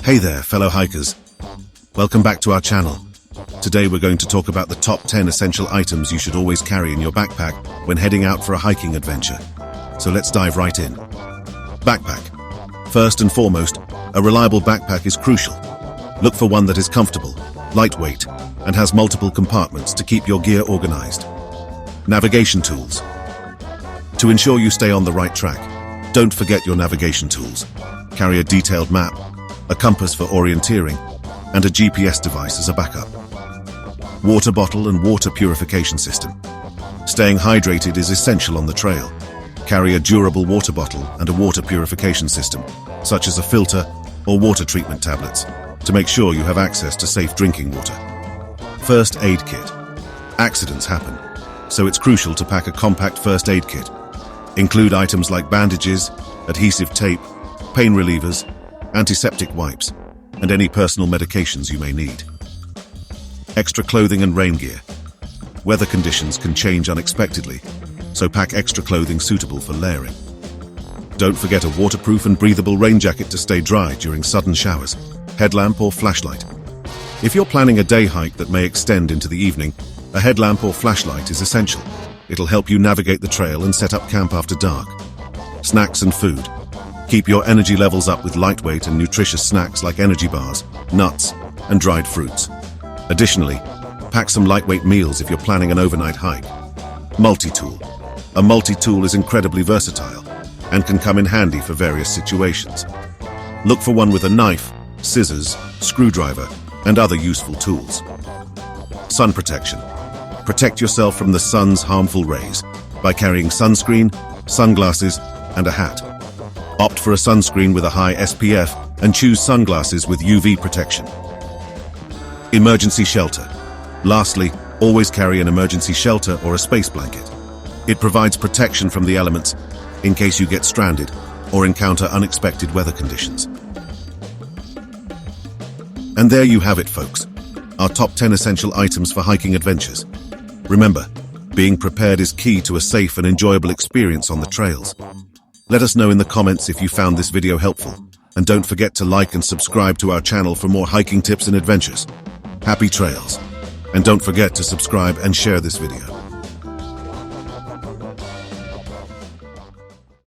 Hey there, fellow hikers. Welcome back to our channel. Today we're going to talk about the top 10 essential items you should always carry in your backpack when heading out for a hiking adventure. So let's dive right in. Backpack. First and foremost, a reliable backpack is crucial. Look for one that is comfortable, lightweight, and has multiple compartments to keep your gear organized. Navigation tools. To ensure you stay on the right track, don't forget your navigation tools. Carry a detailed map, a compass for orienteering, and a GPS device as a backup. Water bottle and water purification system. Staying hydrated is essential on the trail. Carry a durable water bottle and a water purification system, such as a filter or water treatment tablets, to make sure you have access to safe drinking water. First aid kit. Accidents happen, so it's crucial to pack a compact first aid kit. Include items like bandages, adhesive tape, pain relievers, antiseptic wipes, and any personal medications you may need. Extra clothing and rain gear. Weather conditions can change unexpectedly, so pack extra clothing suitable for layering. Don't forget a waterproof and breathable rain jacket to stay dry during sudden showers, headlamp or flashlight. If you're planning a day hike that may extend into the evening, a headlamp or flashlight is essential. It'll help you navigate the trail and set up camp after dark. Snacks and food. Keep your energy levels up with lightweight and nutritious snacks like energy bars, nuts, and dried fruits. Additionally, pack some lightweight meals if you're planning an overnight hike. Multi-tool. A multi-tool is incredibly versatile and can come in handy for various situations. Look for one with a knife, scissors, screwdriver, and other useful tools. Sun protection. Protect yourself from the sun's harmful rays by carrying sunscreen, sunglasses, and a hat. Opt for a sunscreen with a high SPF and choose sunglasses with UV protection. Emergency shelter. Lastly, always carry an emergency shelter or a space blanket. It provides protection from the elements in case you get stranded or encounter unexpected weather conditions. And there you have it, folks. Our top 10 essential items for hiking adventures. Remember, being prepared is key to a safe and enjoyable experience on the trails. Let us know in the comments if you found this video helpful, and don't forget to like and subscribe to our channel for more hiking tips and adventures. Happy trails! And don't forget to subscribe and share this video.